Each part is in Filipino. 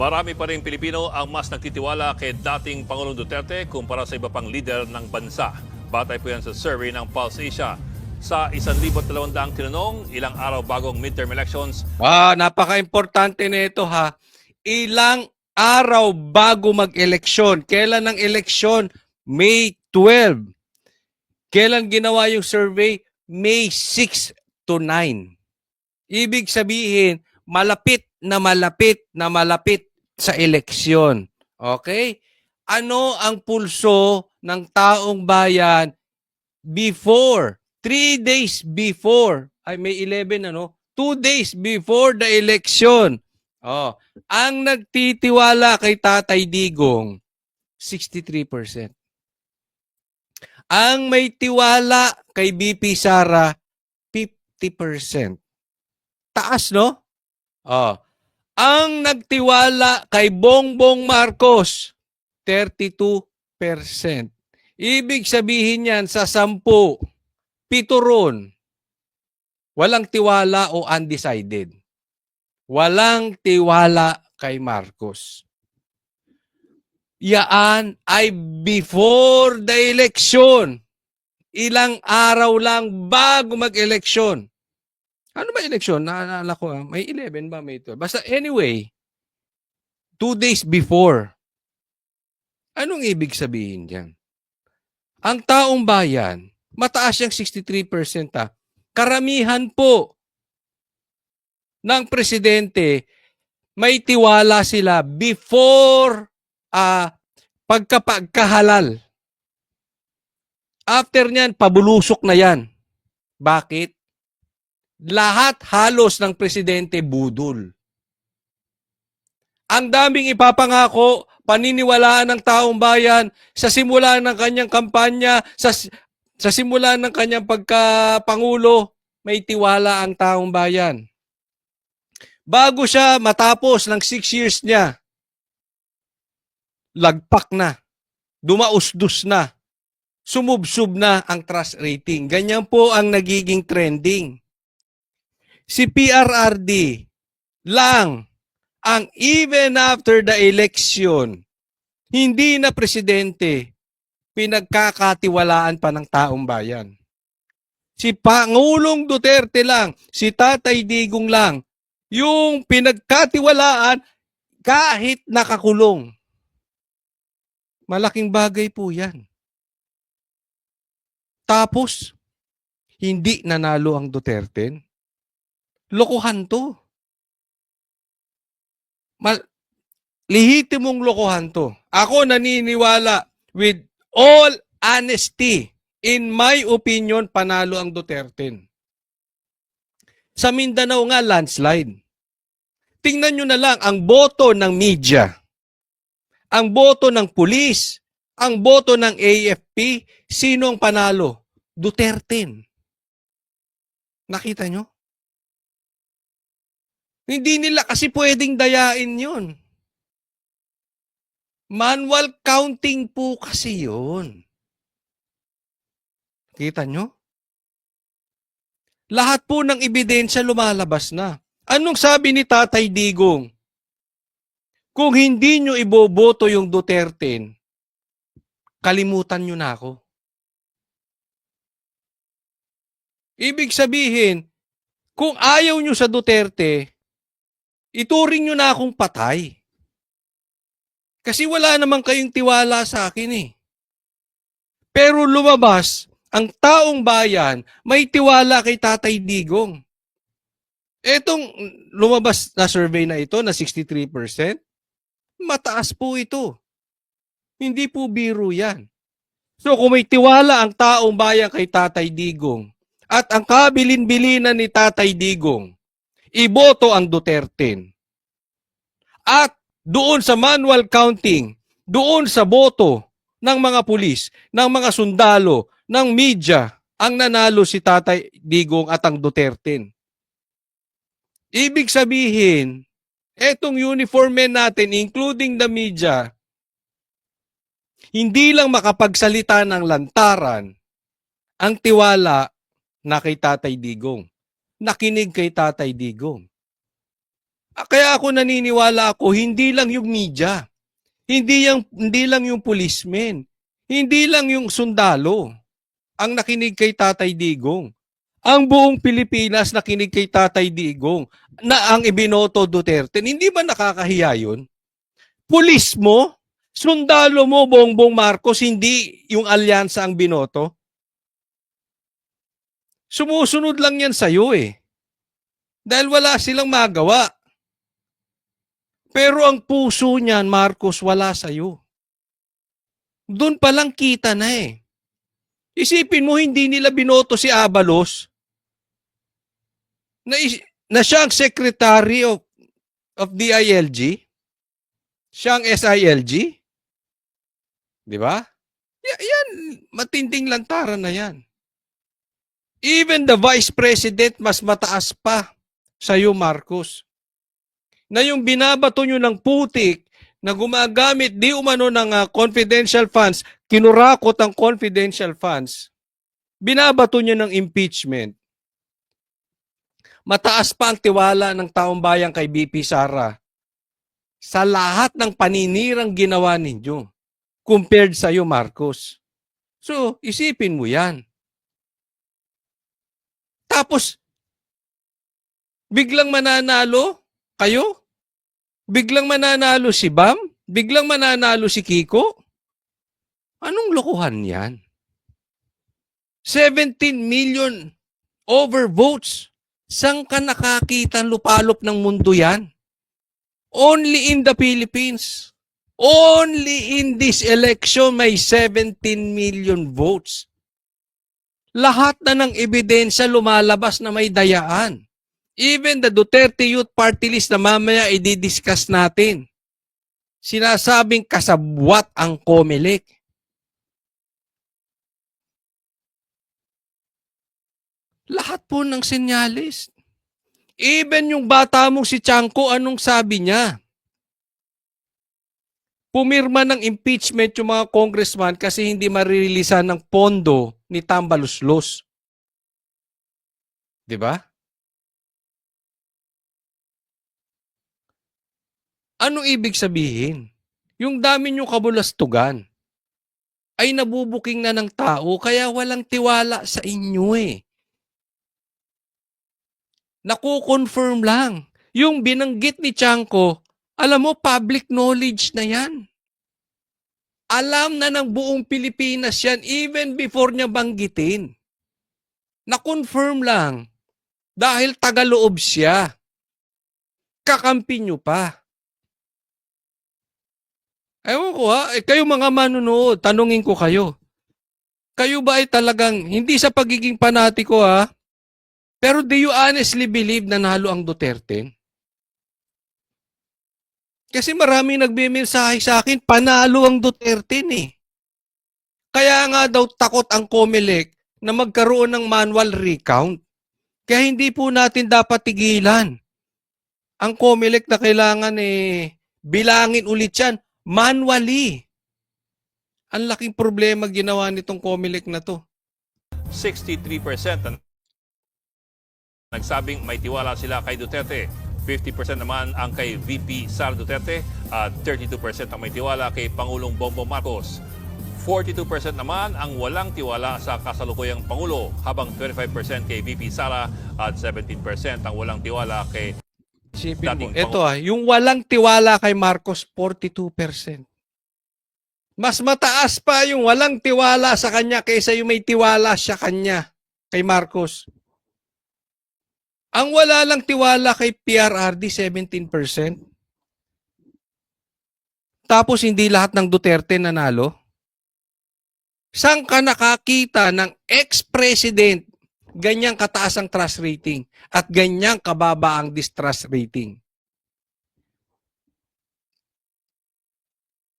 Marami pa rin Pilipino ang mas nagtitiwala kay dating Pangulong Duterte kumpara sa iba pang lider ng bansa. Batay po yan sa survey ng Pulse Asia. Sa 1,200 tinanong, ilang araw bagong midterm elections. Napaka-importante nito ha. Ilang araw bago mag-eleksyon. Kailan ang eleksyon? May 12. Kailan ginawa yung survey? May 6 to 9. Ibig sabihin, malapit na malapit sa eleksyon. Okay? Ano ang pulso ng taong bayan before? 3 days before. Ay, may 11 ano? 2 days before the election. Ang nagtitiwala kay Tatay Digong, 63%. Ang may tiwala kay BP Sara, 50%. Taas, no? Ang nagtiwala kay Bongbong Marcos, 32%. Ibig sabihin yan sa 10, 7 ron, walang tiwala o undecided. Walang tiwala kay Marcos. Yaan ay before the election. Ilang araw lang bago mag-eleksyon. Ano ba eleksyon? Naalala ko, may 11 ba? May 12? Basta anyway, 2 days before. Anong ibig sabihin diyan? Ang taong bayan, mataas yung 63%. Karamihan po ng presidente, may tiwala sila before pagkahalal. After niyan, pabulusok na yan. Bakit? Lahat halos ng presidente budol. Ang daming ipapangako, paniniwalaan ng taong bayan sa simula ng kanyang kampanya, sa simula ng kanyang pagkapangulo, may tiwala ang taong bayan. Bago siya matapos ng 6 years niya, lagpak na, dumausdos na, sumubsub na ang trust rating. Ganyan po ang nagiging trending. Si PRRD lang ang even after the election, hindi na presidente, pinagkakatiwalaan pa ng taong bayan. Si Pangulong Duterte lang, si Tatay Digong lang, yung pinagkatiwalaan kahit nakakulong. Malaking bagay po yan. Tapos, hindi nanalo ang Duterte. Lokohan to. Lihitimong lokohan to. Ako naniniwala with all honesty, in my opinion, panalo ang Duterte. Sa Mindanao nga, landslide. Tingnan nyo na lang ang boto ng media, ang boto ng pulis, ang boto ng AFP, sino ang panalo? Duterte. Nakita nyo? Hindi nila kasi pwedeng dayain yun. Manual counting po kasi yun. Kita nyo? Lahat po ng ebidensya lumalabas na. Anong sabi ni Tatay Digong? Kung hindi nyo iboboto yung Duterte, kalimutan nyo na ako. Ibig sabihin, kung ayaw nyo sa Duterte, ituring nyo na akong patay. Kasi wala naman kayong tiwala sa akin eh. Pero lumabas, ang taong bayan may tiwala kay Tatay Digong. Etong lumabas na survey na ito na 63%, mataas po ito. Hindi po biro yan. So kung may tiwala ang taong bayan kay Tatay Digong at ang kabilin-bilinan ni Tatay Digong, iboto ang Duterte. At doon sa manual counting, doon sa boto ng mga pulis, ng mga sundalo, ng media, ang nanalo si Tatay Digong at ang Duterte. Ibig sabihin, etong uniform men natin, including the media, hindi lang makapagsalita ng lantaran ang tiwala na kay Tatay Digong. Nakinig kay Tatay Digong. Kaya ako naniniwala ako, hindi lang yung media, hindi lang yung policemen, hindi lang yung sundalo ang nakinig kay Tatay Digong. Ang buong Pilipinas nakinig kay Tatay Digong na ang ibinoto Duterte. Hindi ba nakakahiya yun? Pulis mo, sundalo mo, Bongbong Marcos, hindi yung alyansa ang binoto. Sumusunod lang yan sa'yo eh. Dahil wala silang magawa. Pero ang puso niyan, Marcos, wala sa'yo. Doon palang kita na eh. Isipin mo, hindi nila binoto si Abalos na, na siya ang Secretary of DILG, siya ang SILG, di ba? Yan, matinding lantaran na yan. Even the Vice President mas mataas pa sa iyo, Marcos. Na yung binabato nyo ng putik na gumagamit di umano ng confidential funds, kinurakot ang confidential funds, binabato nyo ng impeachment. Mataas pa ang tiwala ng taong bayan kay BP Sara sa lahat ng paninirang ginawa ninyo compared sa iyo, Marcos. So, isipin mo yan. Tapos, biglang mananalo kayo? Biglang mananalo si Bam? Biglang mananalo si Kiko? Anong lokohan yan? 17 million overvotes. Saan ka nakakita lupalop ng mundo yan? Only in the Philippines. Only in this election may 17 million votes. Lahat na ng ebidensya lumalabas na may dayaan. Even the Duterte Youth Party List na mamaya i-discuss natin. Sinasabing kasabwat ang COMELEC. Lahat po ng senyalis. Even yung bata mong si Chanco, anong sabi niya? Pumirma ng impeachment yung mga congressman kasi hindi maririlisan ng pondo ni Tambaluslos. Di ba? Anong ibig sabihin? Yung dami niyong kabulastugan ay nabubuking na ng tao kaya walang tiwala sa inyo eh. Nakukonfirm lang. Yung binanggit ni Chanco, alam mo, public knowledge na yan. Alam na ng buong Pilipinas yan even before niya banggitin. Na-confirm lang. Dahil tagaloob siya. Kakampi nyo pa. Ewan ko ha, kayo mga manunood, tanungin ko kayo. Kayo ba ay talagang, hindi sa pagiging panatiko ha, pero do you honestly believe na nalo ang Duterte? Kasi marami nagbimensahe sa akin, panalo ang Duterte eh. Kaya nga daw takot ang COMELEC na magkaroon ng manual recount. Kaya hindi po natin dapat tigilan. Ang COMELEC na kailangan bilangin ulit yan manually. Ang laking problema ginawa nitong COMELEC na to. 63% ang nagsabing may tiwala sila kay Duterte. 50% naman ang kay VP Sara Duterte at 32% ang may tiwala kay Pangulong Bongbong Marcos. 42% naman ang walang tiwala sa kasalukuyang Pangulo, habang 25% kay VP Sara at 17% ang walang tiwala kay Isipin mo, dating ito yung walang tiwala kay Marcos, 42%. Mas mataas pa yung walang tiwala sa kanya kaysa yung may tiwala siya kanya, kay Marcos. Ang wala lang tiwala kay PRRD, 17%. Tapos hindi lahat ng Duterte nanalo. Saan ka nakakita ng ex-president ganyang kataas ang trust rating at ganyang kababa ang distrust rating?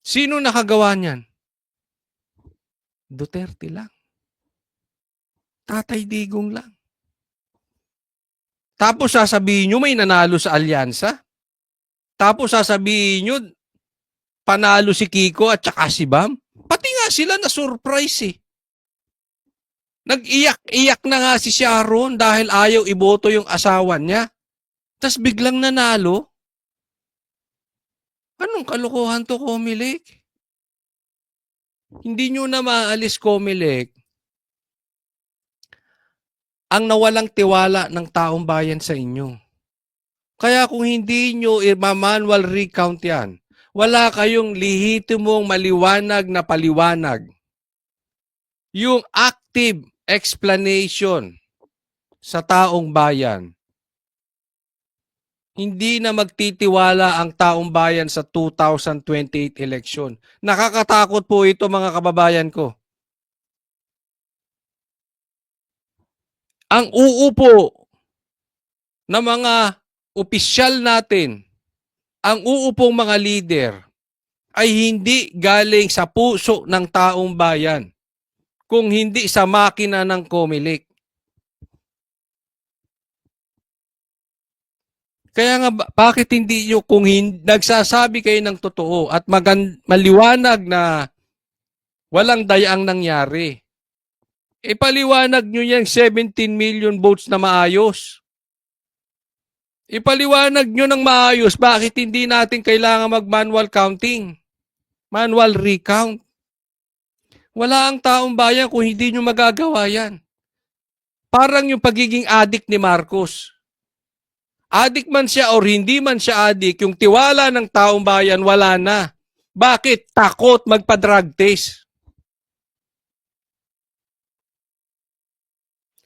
Sino nakagawa niyan? Duterte lang. Tatay Digong lang. Tapos sasabihin nyo may nanalo sa alyansa. Tapos sasabihin nyo panalo si Kiko at saka si Bam. Pati nga sila na surprise eh. Nag-iyak-iyak na nga si Sharon dahil ayaw iboto yung asawa niya. Tapos biglang nanalo. Anong kalokohan to, Comelec? Hindi nyo na maalis, Comelec, ang nawalang tiwala ng taong bayan sa inyo. Kaya kung hindi nyo i-manual recount yan, wala kayong lehitimong maliwanag na paliwanag. Yung active explanation sa taong bayan, hindi na magtitiwala ang taong bayan sa 2028 election. Nakakatakot po ito, mga kababayan ko. Ang uupo na mga opisyal natin, ang uupong mga leader, ay hindi galing sa puso ng taong bayan, kung hindi sa makina ng Comelec. Kaya nga, bakit hindi nyo, kung nagsasabi kayo ng totoo at maliwanag na walang dayaang nangyari, ipaliwanag nyo yung 17 million votes na maayos. Ipaliwanag nyo ng maayos bakit hindi natin kailangan mag-manual counting, manual recount. Wala ang taong bayan kung hindi nyo magagawa yan. Parang yung pagiging addict ni Marcos. Addict man siya or hindi man siya addict, yung tiwala ng taong bayan wala na. Bakit? Takot magpa-drug test.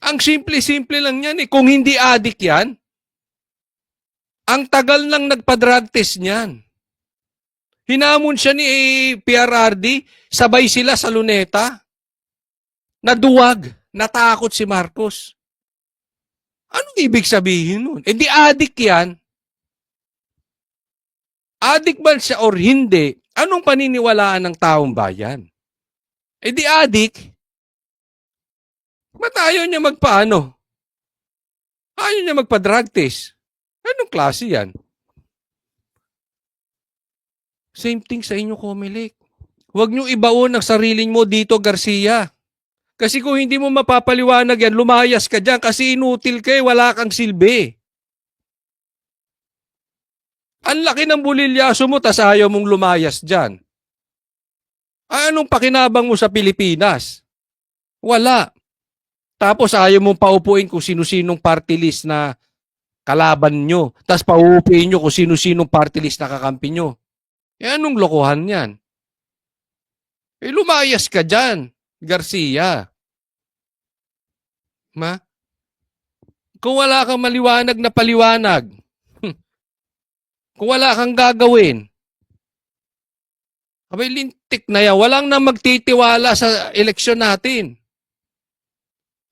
Ang simple-simple lang yan eh. Kung hindi addict yan, ang tagal nang nagpa-drug test niyan. Hinamon siya ni PRRD, sabay sila sa luneta. Naduwag, natakot si Marcos. Anong ibig sabihin nun? Eh di addict yan. Addict man siya or hindi, anong paniniwalaan ng taong bayan? Eh di addict. Ba't ayaw niya magpaano? Ayaw niya magpa-drug test. Anong klase yan? Same thing sa inyo, Comelec. Huwag niyo ibaon ang sariling mo dito, Garcia. Kasi kung hindi mo mapapaliwanag yan, lumayas ka dyan kasi inutil ka, wala kang silbi. Ang laki ng bulilyaso mo, tas ayaw mong lumayas dyan. Anong pakinabang mo sa Pilipinas? Wala. Tapos ayaw mong paupuin kung sino-sinong party list na kalaban nyo. Tapos paupuin nyo kung sino-sinong party list na kakampi nyo. Eh anong lokohan yan? Eh lumayas ka dyan, Garcia. Kung wala kang maliwanag na paliwanag, kung wala kang gagawin, abay lintik na yan. Walang na magtitiwala sa eleksyon natin.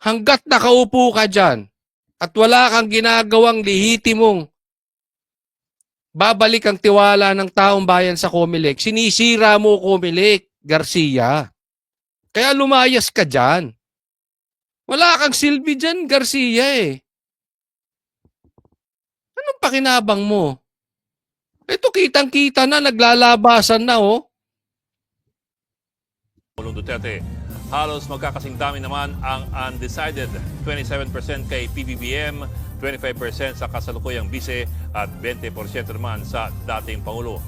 Hanggat nakaupo ka dyan at wala kang ginagawang lehitimong babalik ang tiwala ng taong bayan sa Comelec, sinisira mo Comelec, Garcia. Kaya lumayas ka dyan. Wala kang silbi dyan, Garcia eh. Anong pakinabang mo? Ito kitang-kita na, naglalabasan na oh. Pangulong Duterte. Halos magkakasing dami naman ang undecided. 27% kay PBBM, 25% sa kasalukuyang bise at 20% naman sa dating Pangulo.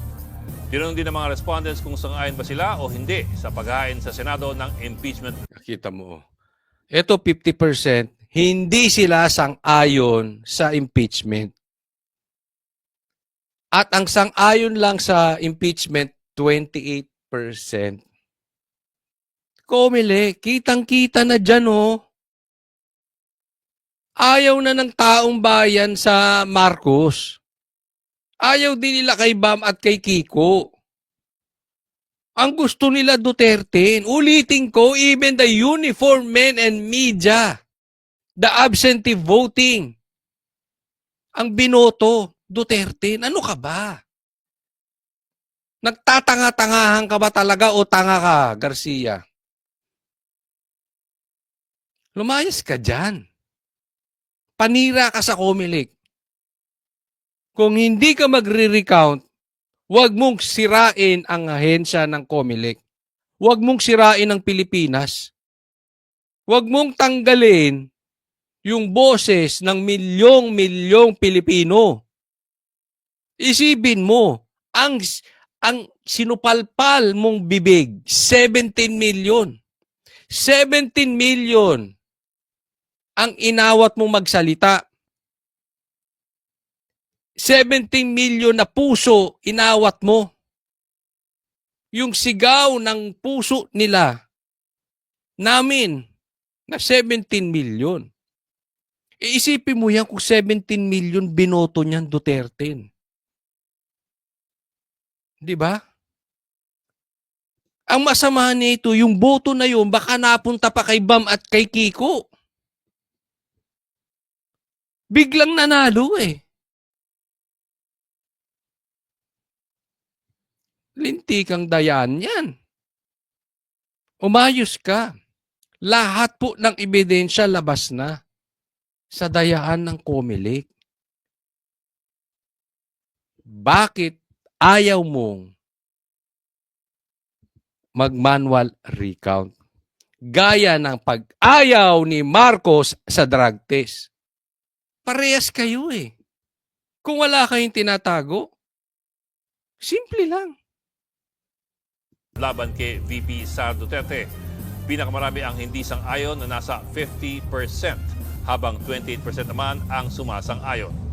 Tinanong din ng mga respondents kung sang-ayon ba sila o hindi sa paghain sa Senado ng impeachment. Nakita mo. Ito 50%, hindi sila sang-ayon sa impeachment. At ang sang-ayon lang sa impeachment, 28%. Comelec, kitang-kita na dyan oh. Ayaw na ng taong bayan sa Marcos. Ayaw din nila kay Bam at kay Kiko. Ang gusto nila Duterte. Ulitin ko, even the uniformed men and media, the absentee voting, ang binoto, Duterte. Ano ka ba? Nagtatanga-tangahan ka ba talaga o tanga ka, Garcia? Lumayas ka dyan. Panira ka sa Comelec. Kung hindi ka magre-recount, huwag mong sirain ang ahensya ng Comelec. Huwag mong sirain ang Pilipinas. Huwag mong tanggalin yung boses ng milyong-milyong Pilipino. Isipin mo, ang sinupalpal mong bibig, 17 million. 17 million ang inawat mong magsalita. 17 million na puso inawat mo. Yung sigaw ng puso nila, namin, na 17 million. Iisipin mo yan kung 17 million binoto niyan Duterte. Di ba? Ang masama nito, yung boto na yun, baka napunta pa kay Bam at kay Kiko. Biglang nanalo eh. Lintikang dayan yan. Umayos ka. Lahat po ng ebidensya labas na sa dayaan ng COMELEC. Bakit ayaw mong mag-manual recount? Gaya ng pag-ayaw ni Marcos sa drug test. Parehas kayo eh. Kung wala kayong tinatago, simple lang. Laban kay VP Sara Duterte, pinakamarami ang hindi sang-ayon na nasa 50%, habang 28% naman ang sumasang-ayon.